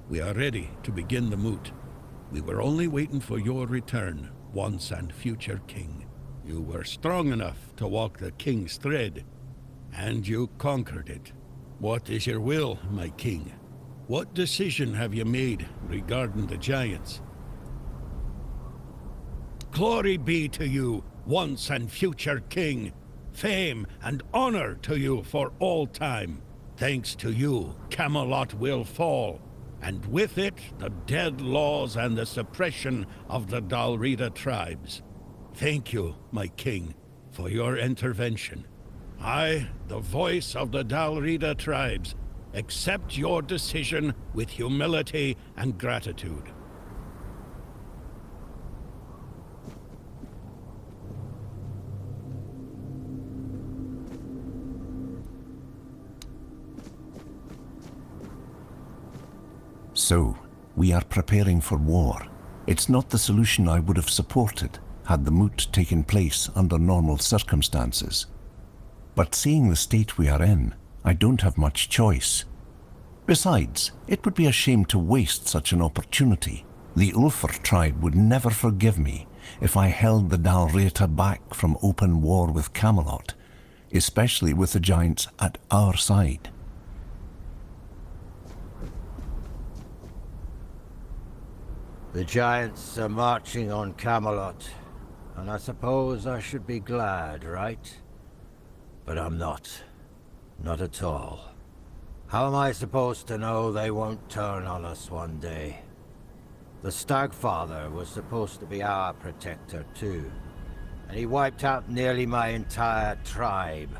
We are ready to begin the moot. We were only waiting for your return, once and future king. You were strong enough to walk the king's thread, and you conquered it. What is your will, my king? What decision have you made regarding the giants? Glory be to you, once and future king. Fame and honor to you for all time. Thanks to you, Camelot will fall, and with it, the dead laws and the suppression of the Dalrida tribes. Thank you, my king, for your intervention. I, the voice of the Dalrida tribes, accept your decision with humility and gratitude. So, we are preparing for war. It's not the solution I would have supported had the moot taken place under normal circumstances. But seeing the state we are in, I don't have much choice. Besides, it would be a shame to waste such an opportunity. The Ulfr tribe would never forgive me if I held the Dalrita back from open war with Camelot, especially with the giants at our side. The giants are marching on Camelot, and I suppose I should be glad, right? But I'm not. Not at all. How am I supposed to know they won't turn on us one day? The Stagfather was supposed to be our protector too, and he wiped out nearly my entire tribe.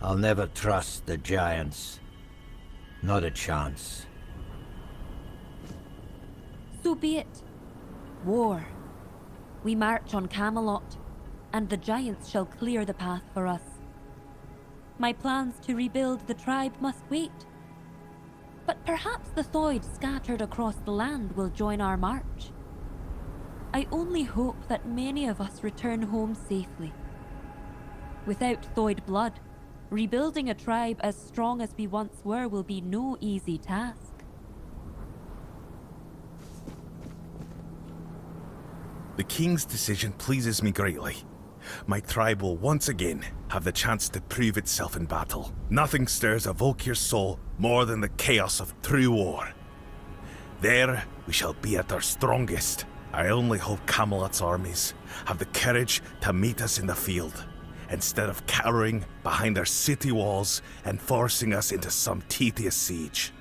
I'll never trust the giants. Not a chance. So be it. War. We march on Camelot, and the giants shall clear the path for us. My plans to rebuild the tribe must wait. But perhaps the Thoid scattered across the land will join our march. I only hope that many of us return home safely. Without Thoid blood, rebuilding a tribe as strong as we once were will be no easy task. The king's decision pleases me greatly. My tribe will once again have the chance to prove itself in battle. Nothing stirs a Volkir's soul more than the chaos of true war. There, we shall be at our strongest. I only hope Camelot's armies have the courage to meet us in the field, instead of cowering behind our city walls and forcing us into some tedious siege.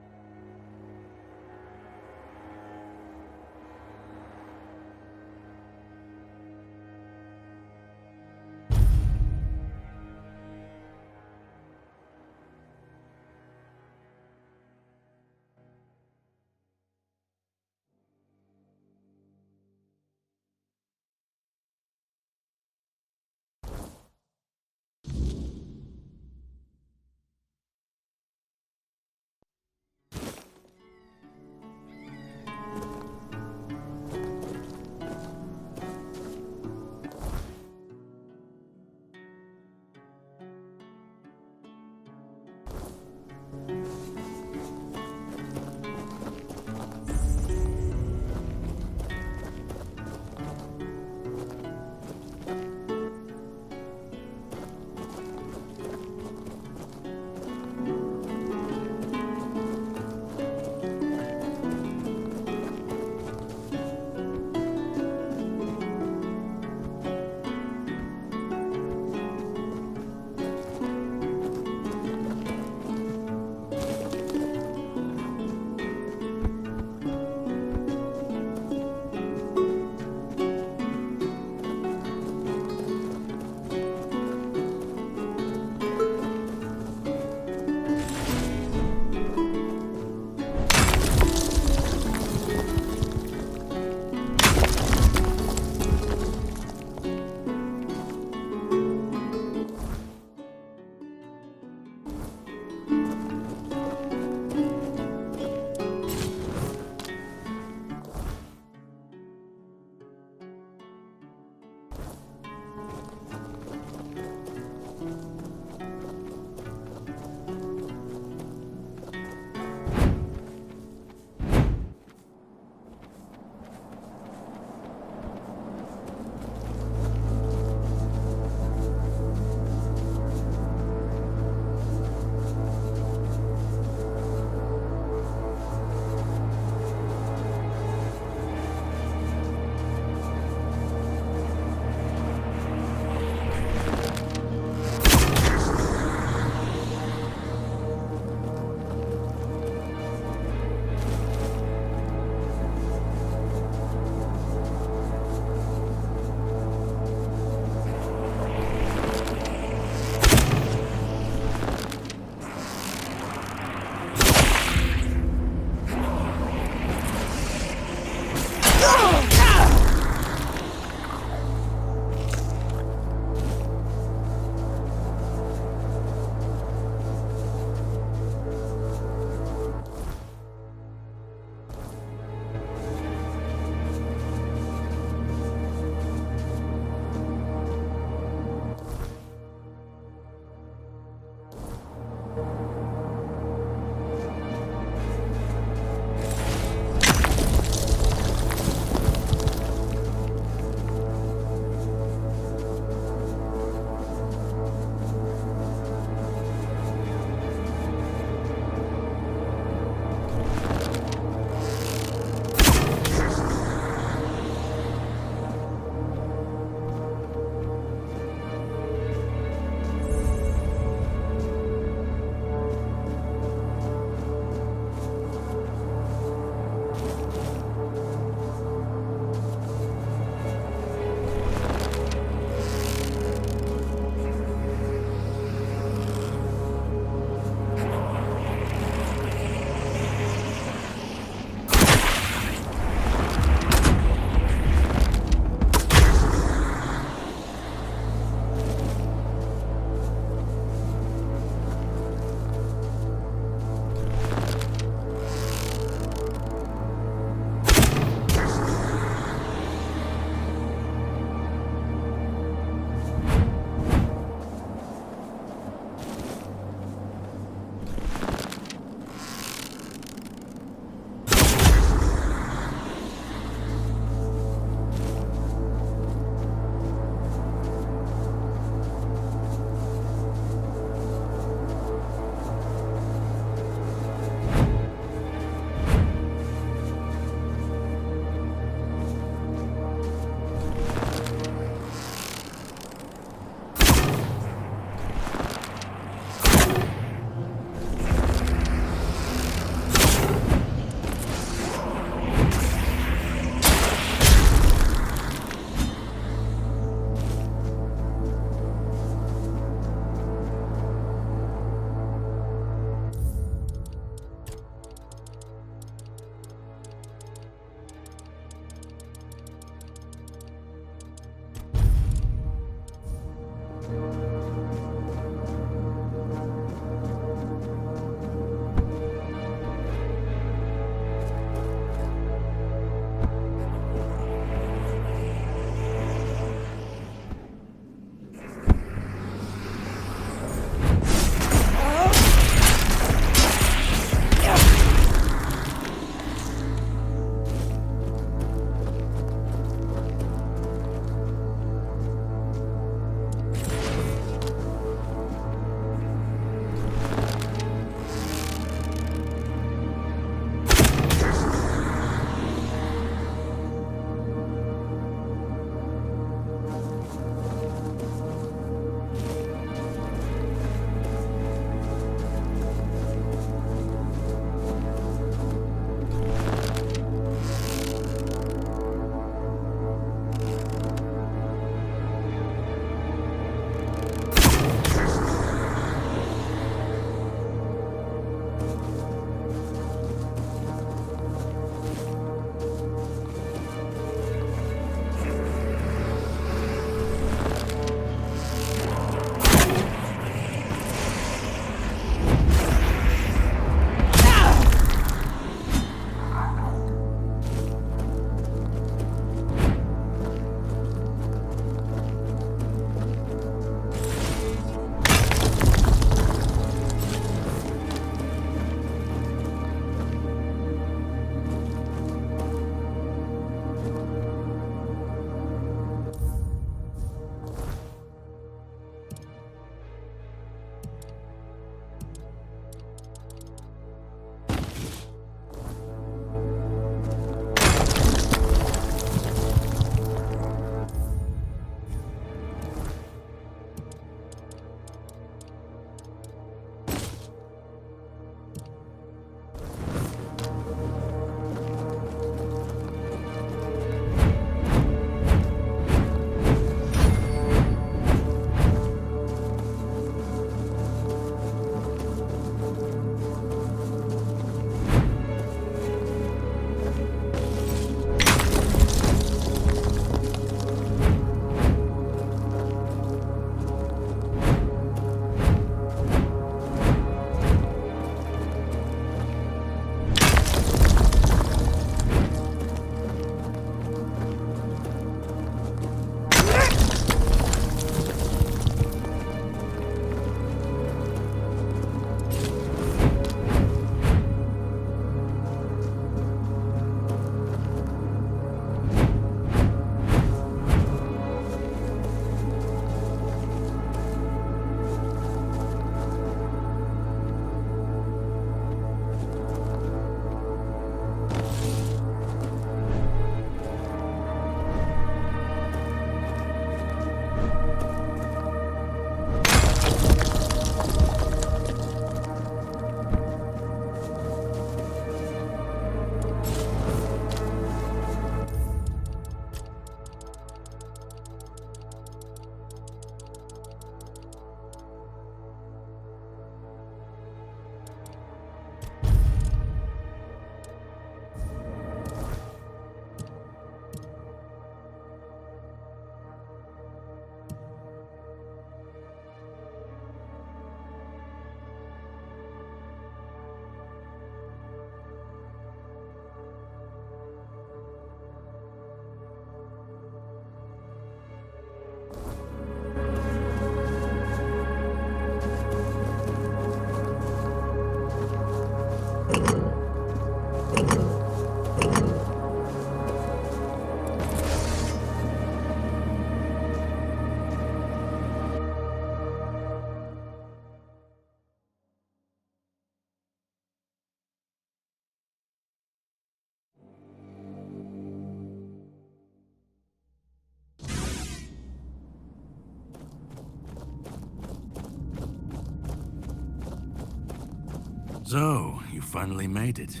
So, you finally made it.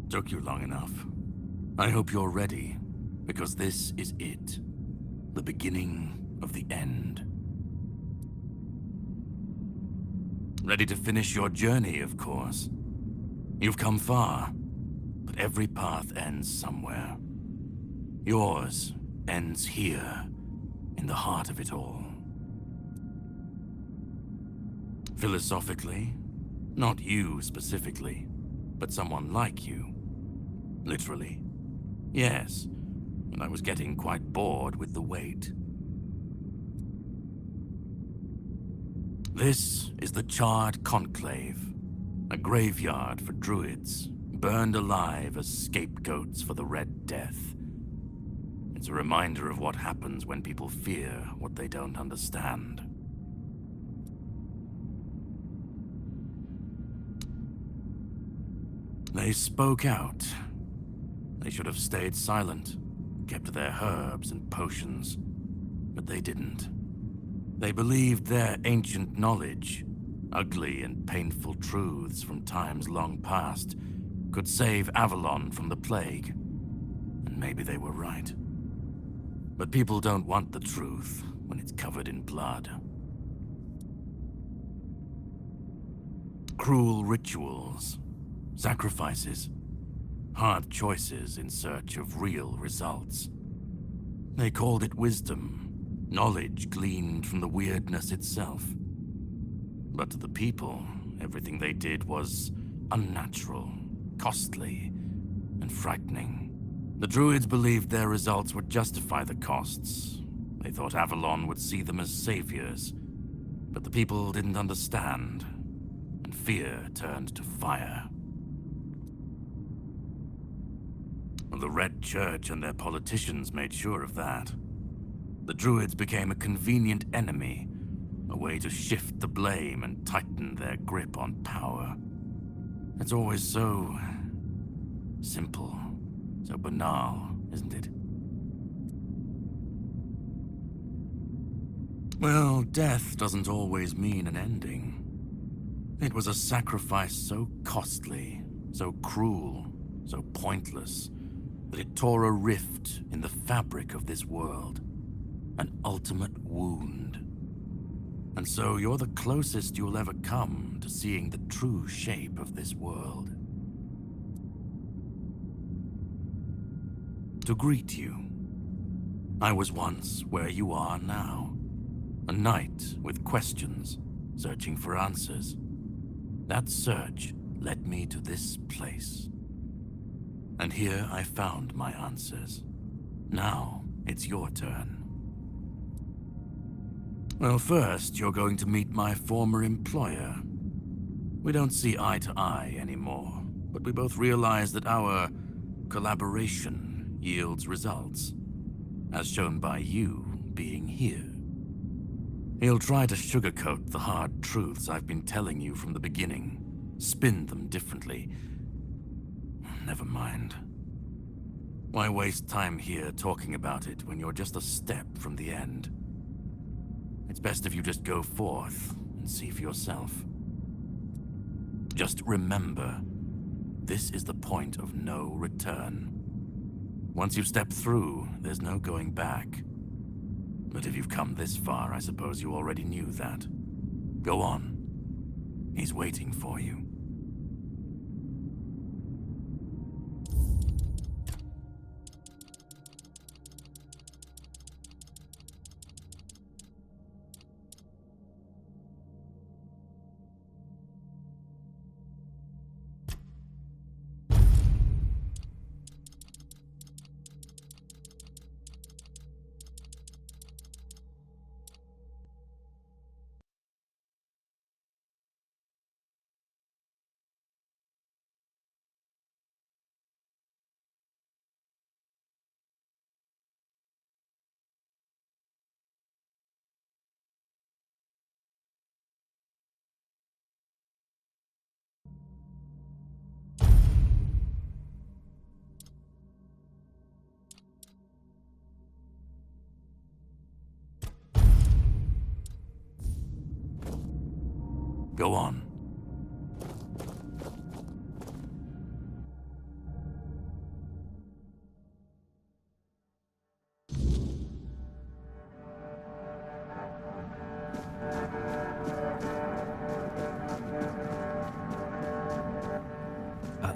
Took you long enough. I hope you're ready, because this is it. The beginning of the end. Ready to finish your journey, of course. You've come far, but every path ends somewhere. Yours ends here, in the heart of it all. Philosophically, not you specifically, but someone like you. Literally. Yes, and I was getting quite bored with the wait. This is the Charred Conclave, a graveyard for druids, burned alive as scapegoats for the Red Death. It's a reminder of what happens when people fear what they don't understand. They spoke out. They should have stayed silent, kept their herbs and potions, but they didn't. They believed their ancient knowledge, ugly and painful truths from times long past, could save Avalon from the plague. And maybe they were right. But people don't want the truth when it's covered in blood. Cruel rituals, sacrifices, hard choices in search of real results. They called it wisdom, knowledge gleaned from the weirdness itself. But to the people, everything they did was unnatural, costly, and frightening. The druids believed their results would justify the costs. They thought Avalon would see them as saviors. But the people didn't understand, and fear turned to fire. The Red Church and their politicians made sure of that. The druids became a convenient enemy, a way to shift the blame and tighten their grip on power. It's always so simple, so banal, isn't it? Well, death doesn't always mean an ending. It was a sacrifice so costly, so cruel, so pointless, that it tore a rift in the fabric of this world. An ultimate wound. And so you're the closest you'll ever come to seeing the true shape of this world. To greet you, I was once where you are now. A knight with questions, searching for answers. That search led me to this place. And here I found my answers. Now it's your turn. Well, first, you're going to meet my former employer. We don't see eye to eye anymore, but we both realize that our collaboration yields results, as shown by you being here. He'll try to sugarcoat the hard truths I've been telling you from the beginning, spin them differently. Never mind. Why waste time here talking about it when you're just a step from the end? It's best if you just go forth and see for yourself. Just remember, this is the point of no return. Once you've stepped through, there's no going back. But if you've come this far, I suppose you already knew that. Go on. He's waiting for you. Go on.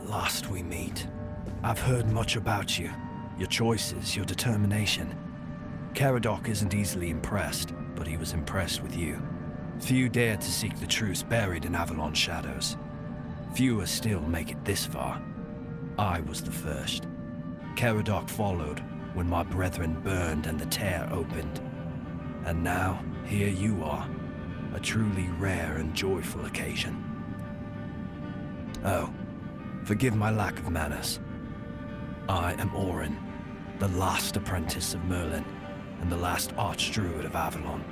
At last we meet. I've heard much about you. Your choices, your determination. Caradoc isn't easily impressed, but he was impressed with you. Few dare to seek the truth buried in Avalon's shadows. Fewer still make it this far. I was the first. Caradoc followed when my brethren burned and the tear opened. And now, here you are. A truly rare and joyful occasion. Oh, forgive my lack of manners. I am Orin, the last apprentice of Merlin, and the last archdruid of Avalon.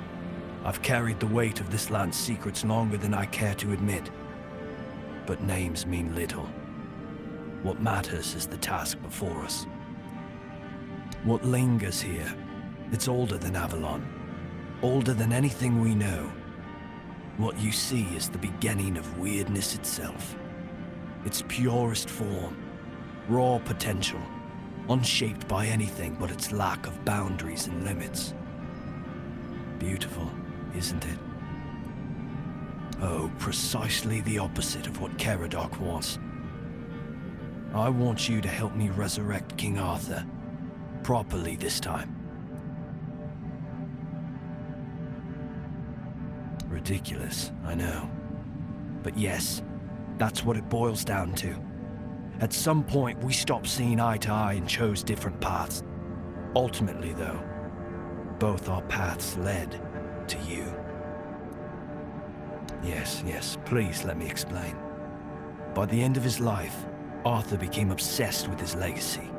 I've carried the weight of this land's secrets longer than I care to admit. But names mean little. What matters is the task before us. What lingers here, it's older than Avalon. Older than anything we know. What you see is the beginning of weirdness itself. Its purest form, raw potential, unshaped by anything but its lack of boundaries and limits. Beautiful, isn't it? Oh, precisely the opposite of what Caradoc wants. I want you to help me resurrect King Arthur. Properly this time. Ridiculous, I know. But yes, that's what it boils down to. At some point, we stopped seeing eye to eye and chose different paths. Ultimately, though, both our paths led to you. Yes, please let me explain. By the end of his life, Arthur became obsessed with his legacy.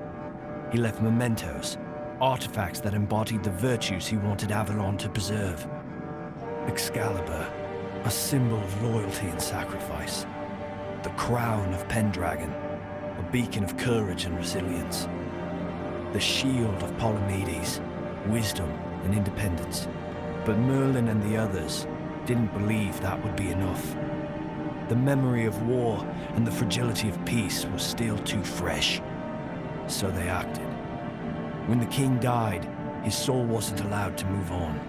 He left mementos, artifacts that embodied the virtues he wanted Avalon to preserve. Excalibur, a symbol of loyalty and sacrifice. The crown of Pendragon, a beacon of courage and resilience. The shield of Palamedes, wisdom and independence. But Merlin and the others didn't believe that would be enough. The memory of war and the fragility of peace was still too fresh. So they acted. When the king died, his soul wasn't allowed to move on.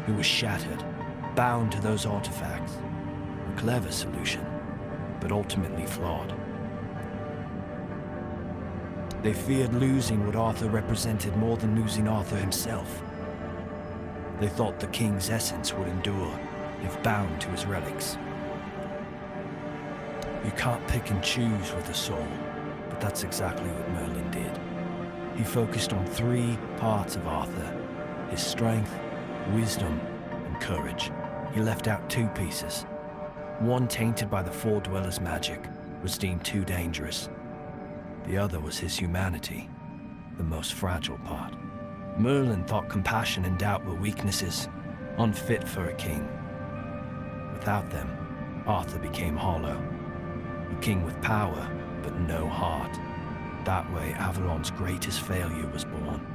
It was shattered, bound to those artifacts. A clever solution, but ultimately flawed. They feared losing what Arthur represented more than losing Arthur himself. They thought the king's essence would endure if bound to his relics. You can't pick and choose with a soul, but that's exactly what Merlin did. He focused on 3 parts of Arthur: his strength, wisdom, and courage. He left out 2 pieces. One, tainted by the Four Dwellers' magic, was deemed too dangerous. The other was his humanity, the most fragile part. Merlin thought compassion and doubt were weaknesses, unfit for a king. Without them, Arthur became hollow. A king with power, but no heart. That way, Avalon's greatest failure was born.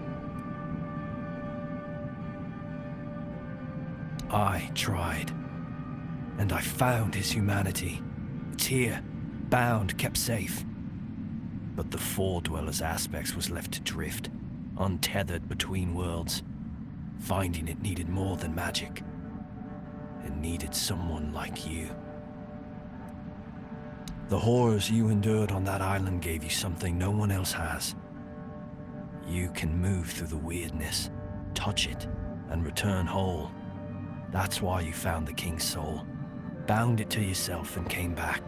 I tried, and I found his humanity. It's here, bound, kept safe. But the Four Dwellers' aspects was left to drift, untethered between worlds. Finding it needed more than magic. It needed someone like you. The horrors you endured on that island gave you something no one else has. You can move through the weirdness, touch it, and return whole. That's why you found the king's soul, bound it to yourself, and came back.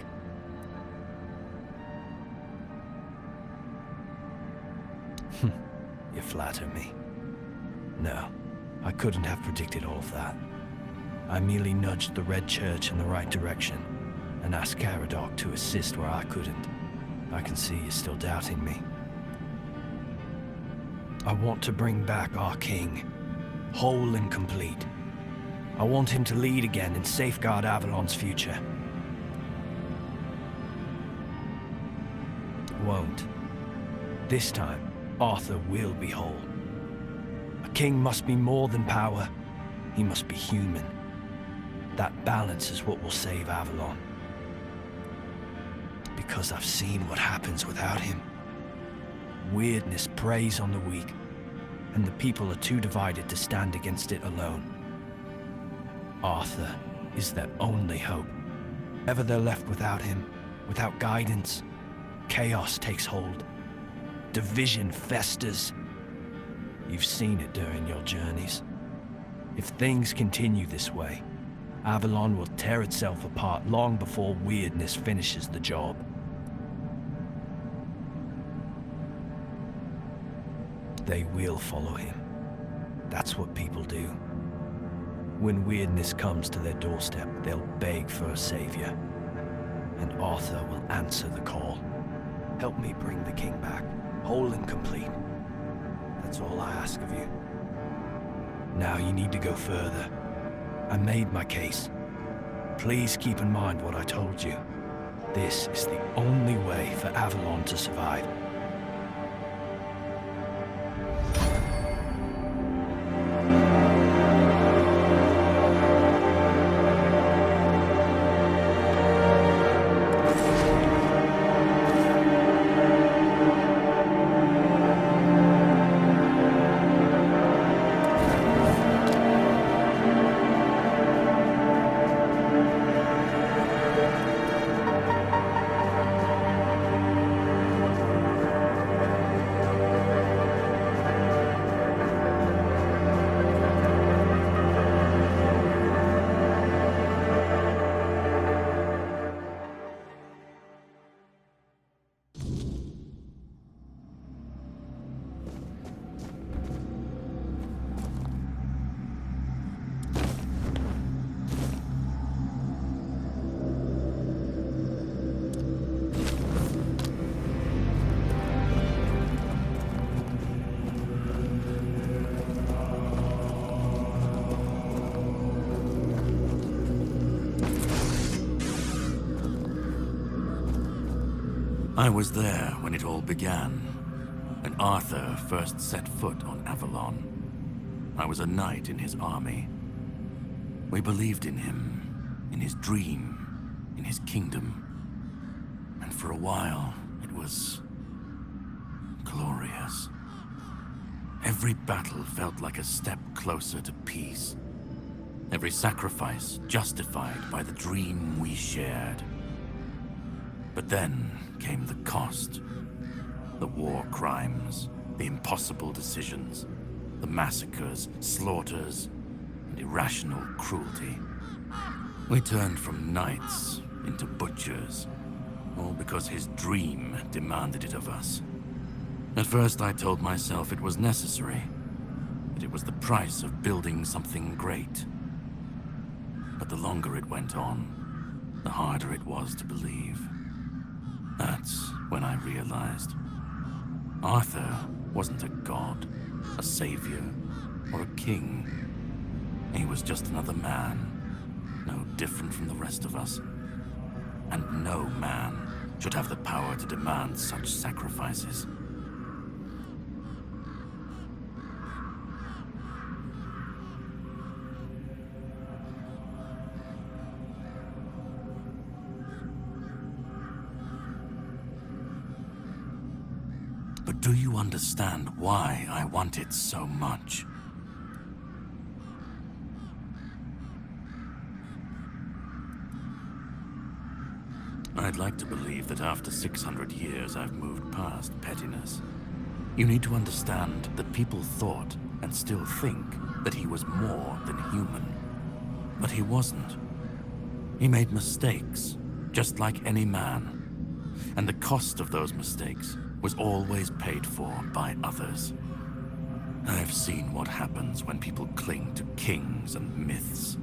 You flatter me. No, I couldn't have predicted all of that. I merely nudged the Red Church in the right direction and asked Caradoc to assist where I couldn't. I can see you're still doubting me. I want to bring back our king, whole and complete. I want him to lead again and safeguard Avalon's future. Won't. This time, Arthur will be whole. A king must be more than power. He must be human. That balance is what will save Avalon. Because I've seen what happens without him. Weirdness preys on the weak, and the people are too divided to stand against it alone. Arthur is their only hope. Ever they're left without him, without guidance, chaos takes hold. Division festers. You've seen it during your journeys. If things continue this way, Avalon will tear itself apart long before weirdness finishes the job. They will follow him. That's what people do. When weirdness comes to their doorstep, they'll beg for a savior. And Arthur will answer the call. Help me bring the king back, whole and complete. That's all I ask of you. Now you need to go further. I made my case. Please keep in mind what I told you. This is the only way for Avalon to survive. I was there when it all began, when Arthur first set foot on Avalon. I was a knight in his army. We believed in him, in his dream, in his kingdom. And for a while, it was glorious. Every battle felt like a step closer to peace. Every sacrifice justified by the dream we shared. But then came the cost. The war crimes, the impossible decisions, the massacres, slaughters, and irrational cruelty. We turned from knights into butchers, all because his dream demanded it of us. At first I told myself it was necessary, that it was the price of building something great. But the longer it went on, the harder it was to believe. That's when I realized Arthur wasn't a god, a savior, or a king. He was just another man, no different from the rest of us. And no man should have the power to demand such sacrifices. But do you understand why I want it so much? I'd like to believe that after 600 years I've moved past pettiness. You need to understand that people thought, and still think, that he was more than human. But he wasn't. He made mistakes, just like any man. And the cost of those mistakes was always paid for by others. I've seen what happens when people cling to kings and myths.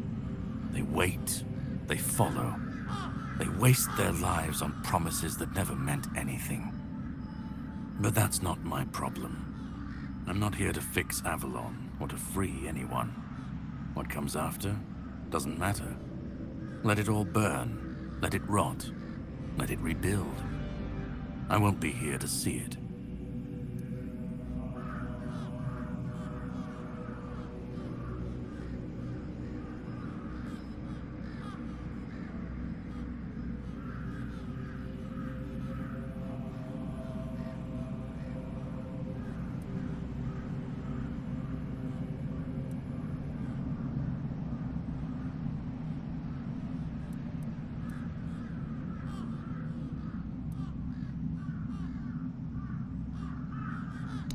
They wait, they follow, they waste their lives on promises that never meant anything. But that's not my problem. I'm not here to fix Avalon or to free anyone. What comes after doesn't matter. Let it all burn, let it rot, let it rebuild. I won't be here to see it.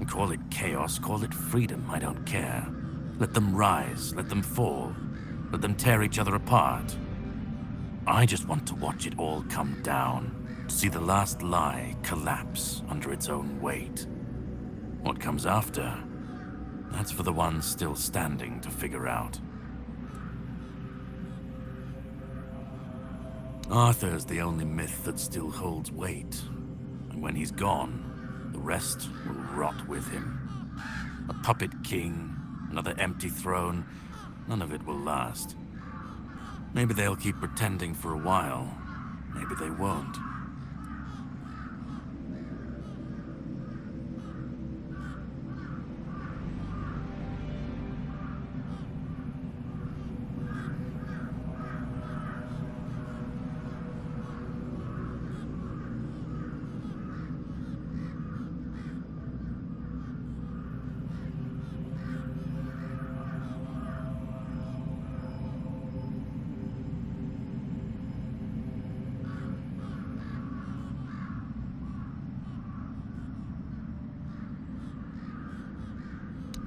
Call it chaos, call it freedom, I don't care. Let them rise, let them fall, let them tear each other apart. I just want to watch it all come down, to see the last lie collapse under its own weight. What comes after, that's for the ones still standing to figure out. Arthur's the only myth that still holds weight, and when he's gone, the rest will rot with him. A puppet king, another empty throne, none of it will last. Maybe they'll keep pretending for a while, maybe they won't.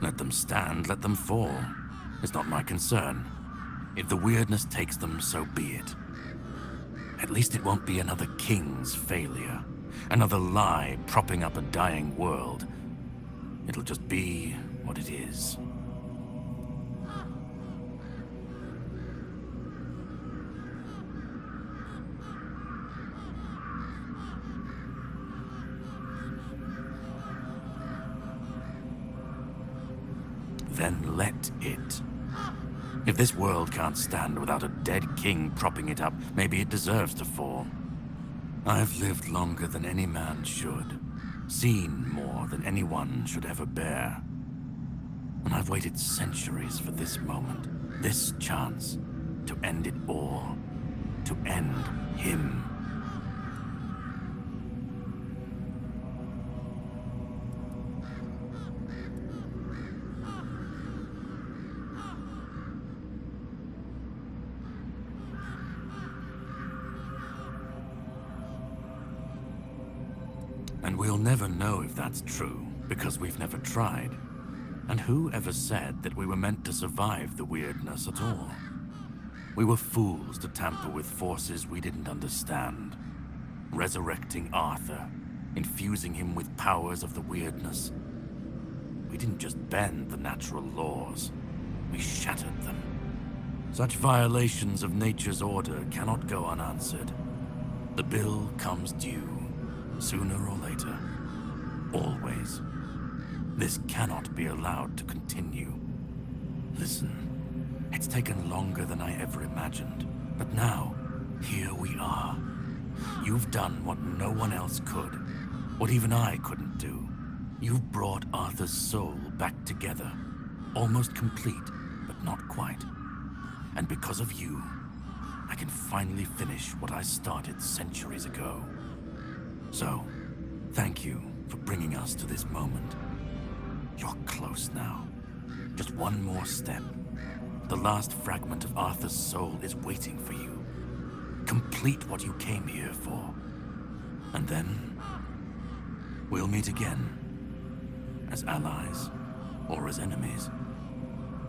Let them stand, let them fall. It's not my concern. If the weirdness takes them, so be it. At least it won't be another king's failure. Another lie propping up a dying world. It'll just be what it is. Then let it. If this world can't stand without a dead king propping it up, maybe it deserves to fall. I've lived longer than any man should, seen more than anyone should ever bear. And I've waited centuries for this moment, this chance, to end it all, to end him. And we'll never know if that's true, because we've never tried. And who ever said that we were meant to survive the weirdness at all? We were fools to tamper with forces we didn't understand. Resurrecting Arthur, infusing him with powers of the weirdness. We didn't just bend the natural laws, we shattered them. Such violations of nature's order cannot go unanswered. The bill comes due. Sooner or later. Always. This cannot be allowed to continue. Listen, it's taken longer than I ever imagined, but now, here we are. You've done what no one else could, what even I couldn't do. You've brought Arthur's soul back together, almost complete, but not quite. And because of you, I can finally finish what I started centuries ago. So, thank you for bringing us to this moment. You're close now. Just one more step. The last fragment of Arthur's soul is waiting for you. Complete what you came here for. And then, we'll meet again. As allies, or as enemies.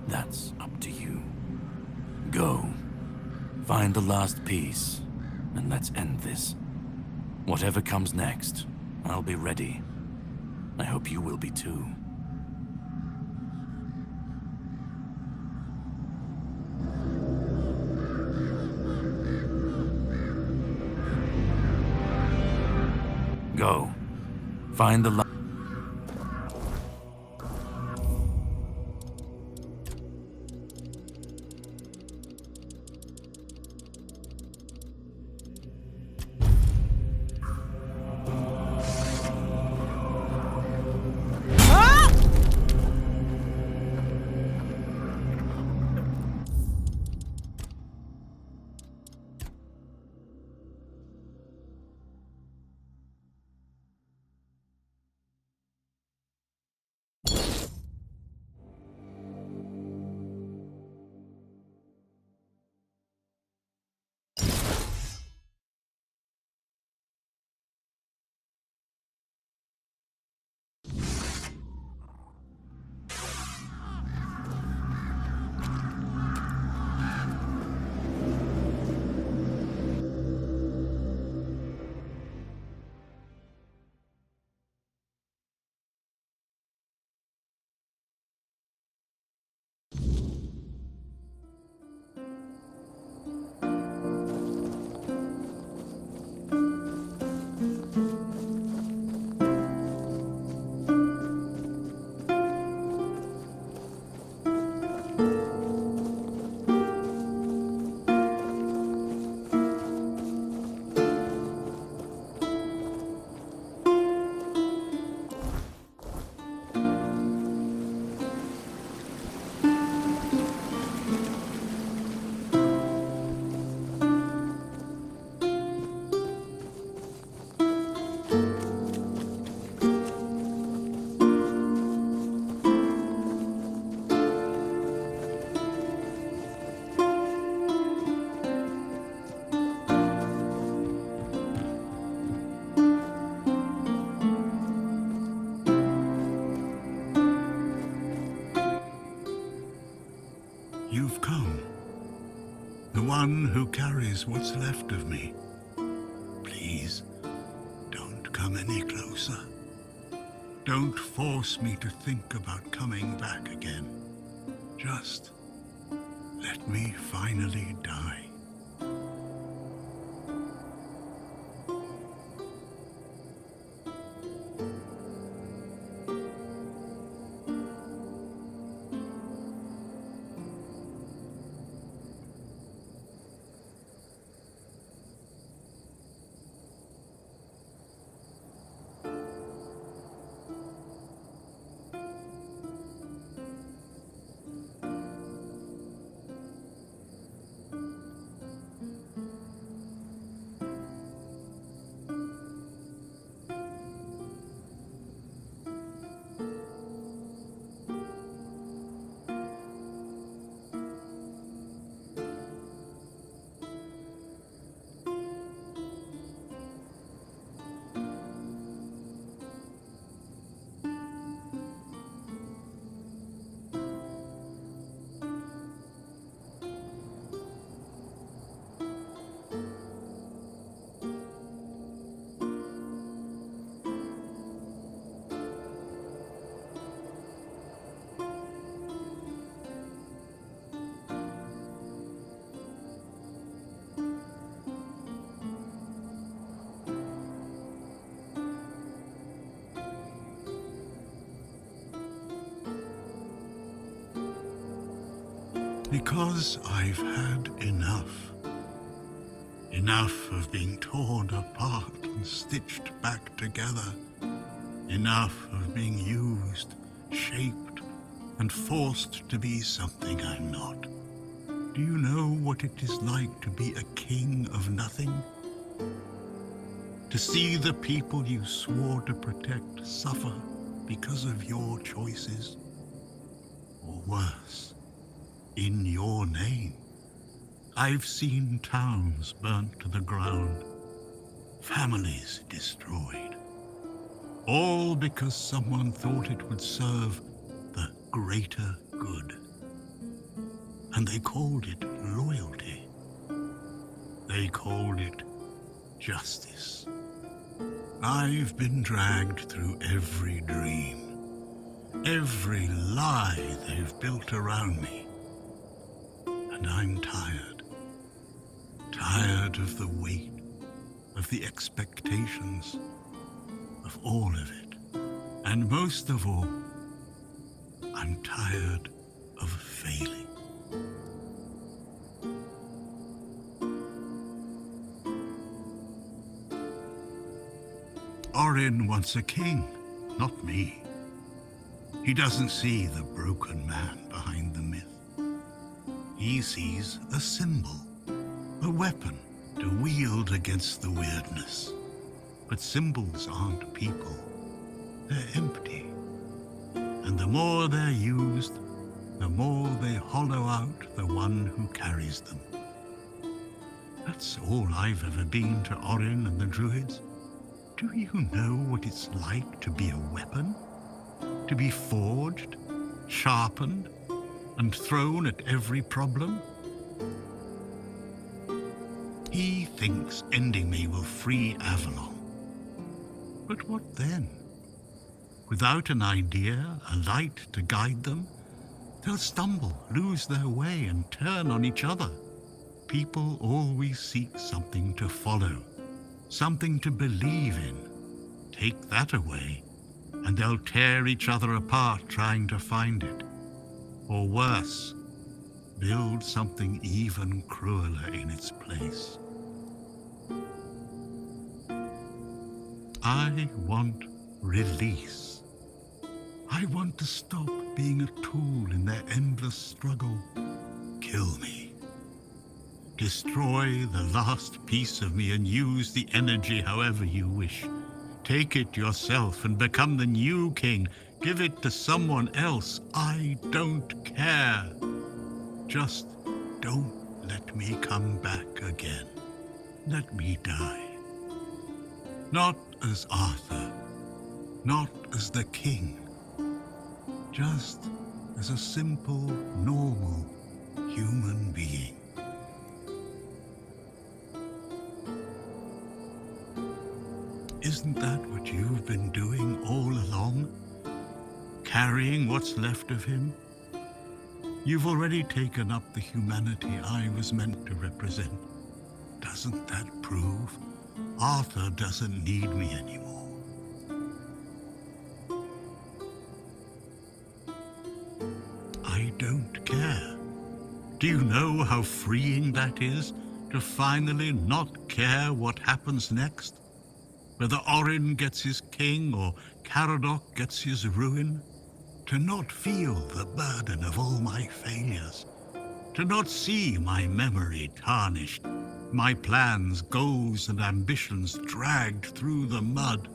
That's up to you. Go. Find the last piece, and let's end this. Whatever comes next, I'll be ready. I hope you will be too. Go. Find the one who carries what's left of me. Please, don't come any closer. Don't force me to think about coming back again. Just let me finally die. Because I've had enough. Enough of being torn apart and stitched back together. Enough of being used, shaped, and forced to be something I'm not. Do you know what it is like to be a king of nothing? To see the people you swore to protect suffer because of your choices? Or worse, in your name. I've seen towns burnt to the ground, families destroyed, all because someone thought it would serve the greater good. And they called it loyalty. They called it justice. I've been dragged through every dream, every lie they've built around me. And I'm tired. Tired of the weight, of the expectations, of all of it. And most of all, I'm tired of failing. Orin wants a king, not me. He doesn't see the broken man behind the myth. He sees a symbol, a weapon to wield against the weirdness. But symbols aren't people. They're empty. And the more they're used, the more they hollow out the one who carries them. That's all I've ever been to Orin and the Druids. Do you know what it's like to be a weapon? To be forged, sharpened, and thrown at every problem? He thinks ending me will free Avalon. But what then? Without an idea, a light to guide them, they'll stumble, lose their way, and turn on each other. People always seek something to follow, something to believe in. Take that away, and they'll tear each other apart trying to find it. Or worse, build something even crueler in its place. I want release. I want to stop being a tool in their endless struggle. Kill me. Destroy the last piece of me and use the energy however you wish. Take it yourself and become the new king. Give it to someone else. I don't care. Just don't let me come back again. Let me die. Not as Arthur. Not as the king. Just as a simple, normal human being. Isn't that what you've been doing all along? Carrying what's left of him? You've already taken up the humanity I was meant to represent. Doesn't that prove Arthur doesn't need me anymore? I don't care. Do you know how freeing that is, to finally not care what happens next? Whether Orin gets his king or Caradoc gets his ruin? To not feel the burden of all my failures? To not see my memory tarnished, my plans, goals, and ambitions dragged through the mud?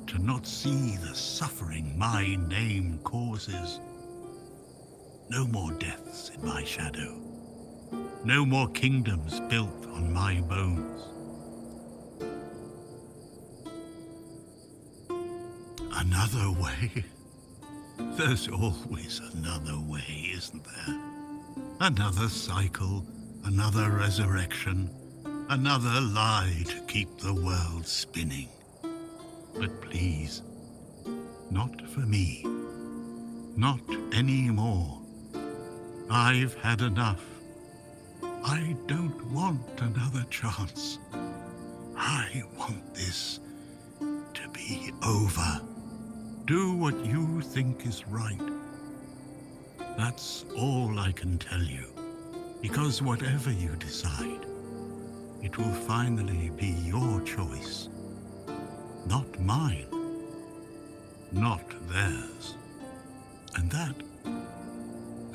To not see the suffering my name causes? No more deaths in my shadow. No more kingdoms built on my bones. Another way? There's always another way, isn't there? Another cycle, another resurrection, another lie to keep the world spinning. But please, not for me. Not anymore. I've had enough. I don't want another chance. I want this to be over. Do what you think is right. That's all I can tell you, because whatever you decide, it will finally be your choice, not mine, not theirs. And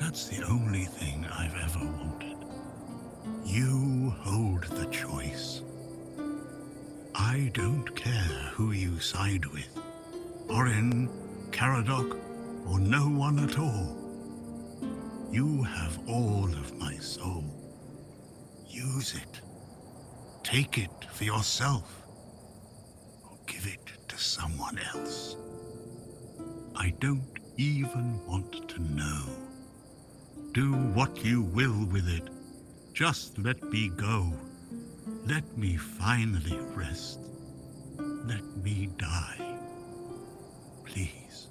that's the only thing I've ever wanted. You hold the choice. I don't care who you side with. Orin, Caradoc, or no one at all. You have all of my soul. Use it. Take it for yourself. Or give it to someone else. I don't even want to know. Do what you will with it. Just let me go. Let me finally rest. Let me die. Please.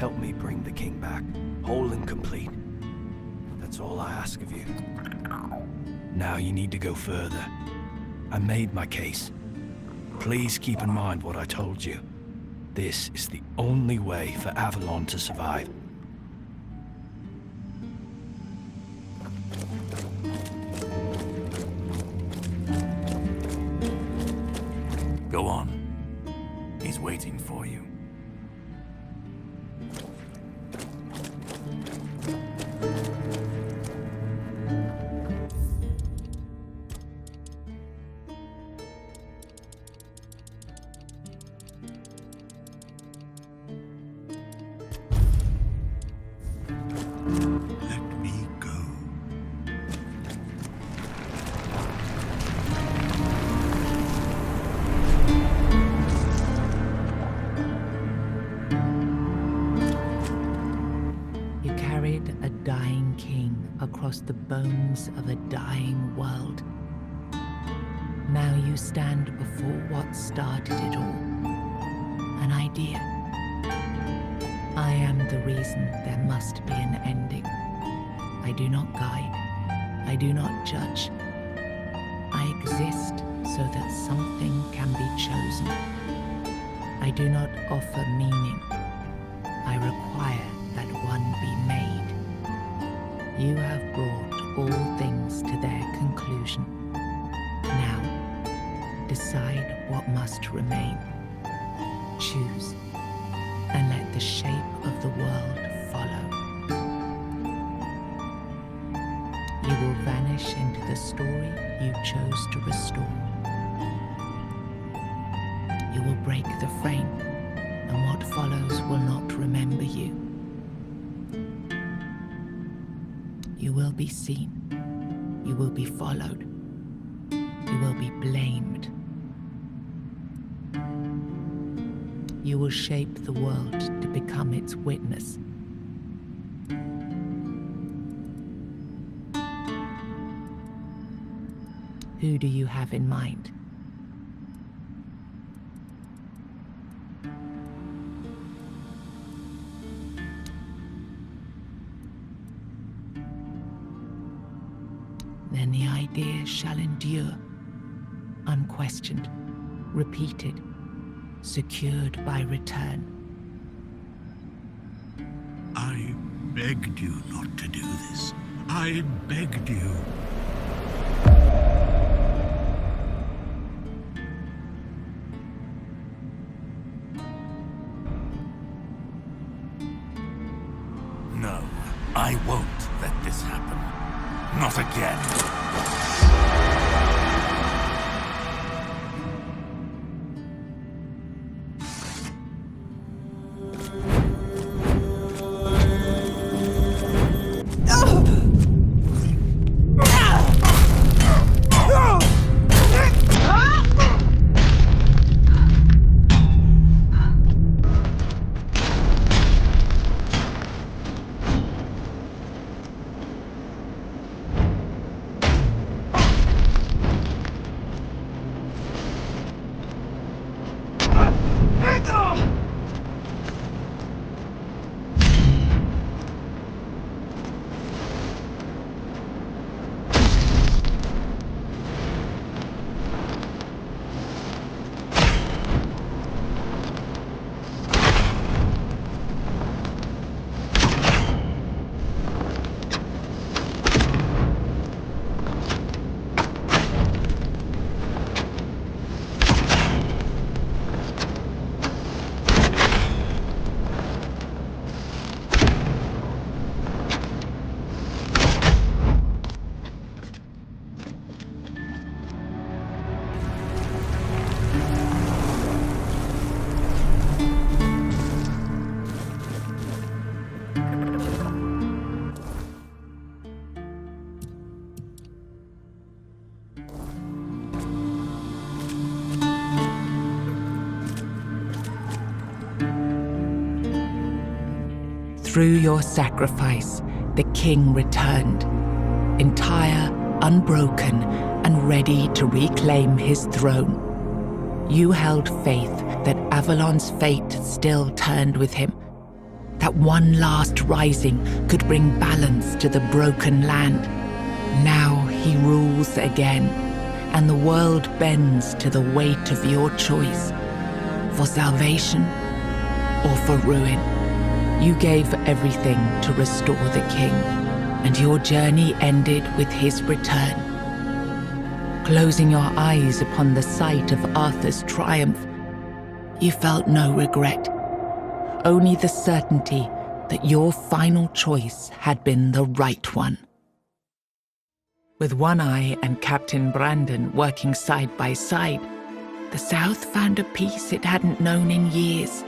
Help me bring the king back, whole and complete. That's all I ask of you. Now you need to go further. I made my case. Please keep in mind what I told you. This is the only way for Avalon to survive. Go on. He's waiting for you. Let me go. You carried a dying king across the bones of a dying world. Now you stand before what started it all. An idea. I am the reason there must be an ending. I do not guide. I do not judge. I exist so that something can be chosen. I do not offer meaning. I require that one be made. You have brought all things to their conclusion. Now, decide what must remain. Choose, and let the shape of the world follow. You will vanish into the story you chose to restore. You will break the frame, and what follows will not remember you. You will be seen. You will be followed. You will be blamed. You will shape the world to become its witness. Who do you have in mind? Then the idea shall endure, unquestioned, repeated, secured by return. I begged you not to do this. I begged you. No, I won't let this happen. Not again. Through your sacrifice, the king returned, entire, unbroken, and ready to reclaim his throne. You held faith that Avalon's fate still turned with him, that one last rising could bring balance to the broken land. Now he rules again, and the world bends to the weight of your choice, for salvation or for ruin. You gave everything to restore the king, and your journey ended with his return. Closing your eyes upon the sight of Arthur's triumph, you felt no regret, only the certainty that your final choice had been the right one. With One Eye and Captain Brandon working side by side, the South found a peace it hadn't known in years.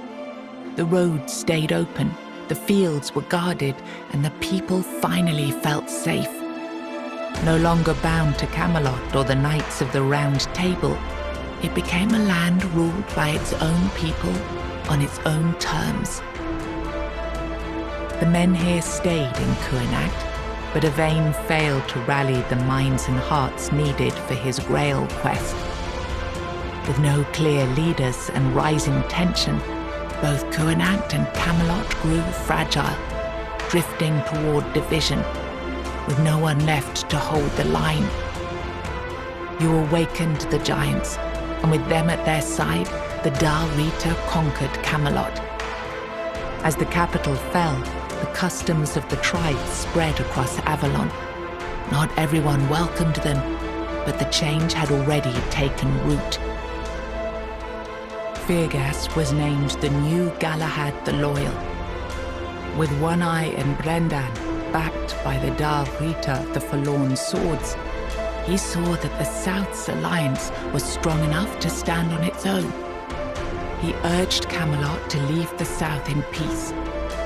The roads stayed open, the fields were guarded, and the people finally felt safe. No longer bound to Camelot or the Knights of the Round Table, it became a land ruled by its own people on its own terms. The men here stayed in Kuanat, but Yvain failed to rally the minds and hearts needed for his Grail quest. With no clear leaders and rising tension, both Kuanat and Camelot grew fragile, drifting toward division, with no one left to hold the line. You awakened the giants, and with them at their side, the Dal Rita conquered Camelot. As the capital fell, the customs of the tribes spread across Avalon. Not everyone welcomed them, but the change had already taken root. Fergus was named the new Galahad the Loyal. With One Eye and Brendan backed by the Dal Rita of the Forlorn Swords, he saw that the South's alliance was strong enough to stand on its own. He urged Camelot to leave the South in peace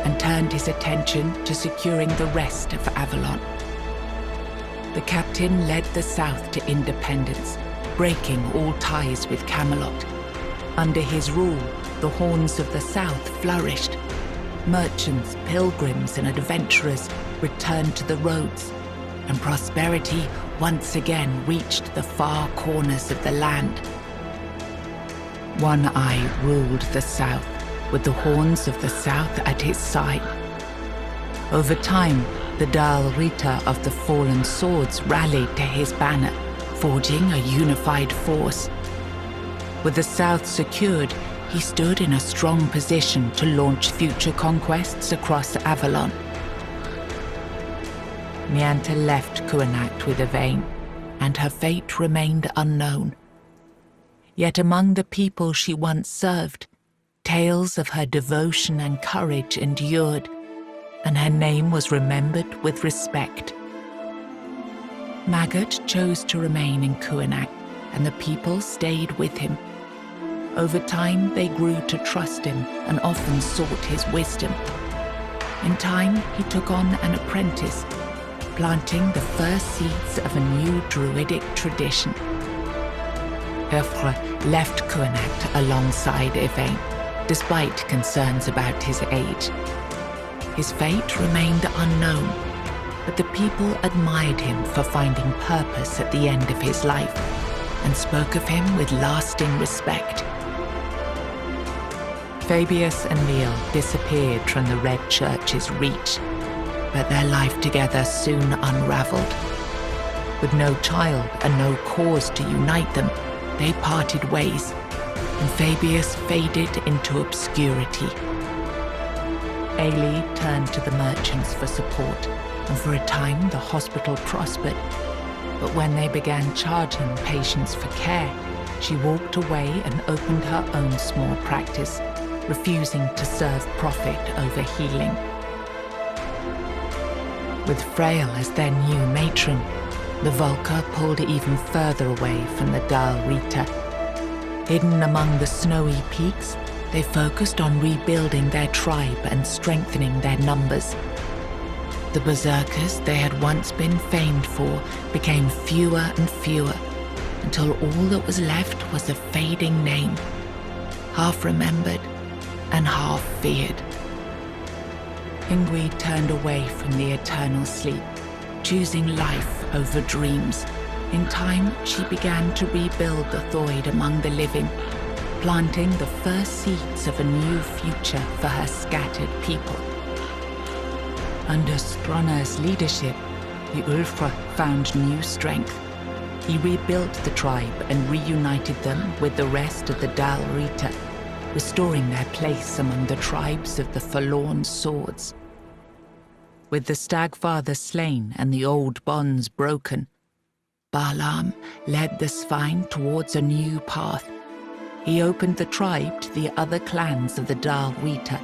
and turned his attention to securing the rest of Avalon. The captain led the South to independence, breaking all ties with Camelot. Under his rule, the Horns of the South flourished. Merchants, pilgrims, and adventurers returned to the roads, and prosperity once again reached the far corners of the land. One Eye ruled the South, with the Horns of the South at his side. Over time, the Dal Rita of the Fallen Swords rallied to his banner, forging a unified force. With the South secured, he stood in a strong position to launch future conquests across Avalon. Nianta left Kuanat with Yvain, and her fate remained unknown. Yet among the people she once served, tales of her devotion and courage endured, and her name was remembered with respect. Maggot chose to remain in Kuanat, and the people stayed with him. Over time, they grew to trust him and often sought his wisdom. In time, he took on an apprentice, planting the first seeds of a new druidic tradition. Hefre left Kuanat alongside Yvain, despite concerns about his age. His fate remained unknown, but the people admired him for finding purpose at the end of his life and spoke of him with lasting respect. Fabius and Neil disappeared from the Red Church's reach, but their life together soon unraveled. With no child and no cause to unite them, they parted ways, and Fabius faded into obscurity. Ailey turned to the merchants for support, and for a time the hospital prospered. But when they began charging patients for care, she walked away and opened her own small practice, refusing to serve profit over healing. With Frail as their new matron, the Volca pulled even further away from the Dal Rita. Hidden among the snowy peaks, they focused on rebuilding their tribe and strengthening their numbers. The berserkers they had once been famed for became fewer and fewer, until all that was left was a fading name, half remembered and half feared. Ingrid turned away from the eternal sleep, choosing life over dreams. In time, she began to rebuild the Thoid among the living, planting the first seeds of a new future for her scattered people. Under Stronar's leadership, the Ulfra found new strength. He rebuilt the tribe and reunited them with the rest of the Dal Rita, restoring their place among the tribes of the Forlorn Swords. With the Stagfather slain and the old bonds broken, Balaam led the Svine towards a new path. He opened the tribe to the other clans of the Dal Rita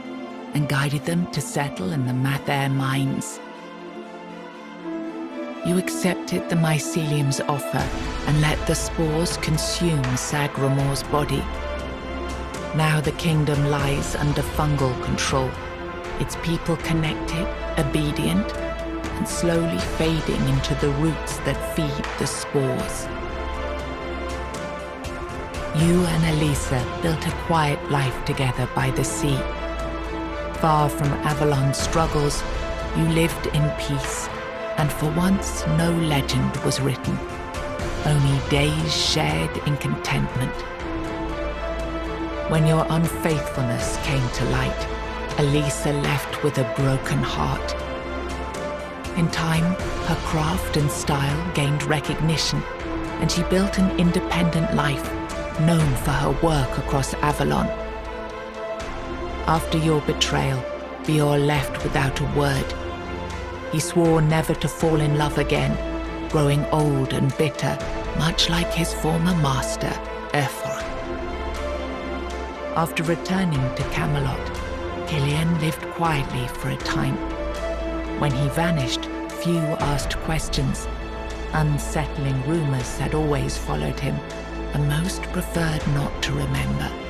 and guided them to settle in the Mather mines. You accepted the mycelium's offer and let the spores consume Sagramor's body. Now the kingdom lies under fungal control, its people connected, obedient, and slowly fading into the roots that feed the spores. You and Elisa built a quiet life together by the sea. Far from Avalon's struggles, you lived in peace, and for once no legend was written, only days shared in contentment. When your unfaithfulness came to light, Elisa left with a broken heart. In time, her craft and style gained recognition, and she built an independent life, known for her work across Avalon. After your betrayal, Bior left without a word. He swore never to fall in love again, growing old and bitter, much like his former master, Ephor. After returning to Camelot, Killian lived quietly for a time. When he vanished, few asked questions. Unsettling rumors had always followed him, and most preferred not to remember.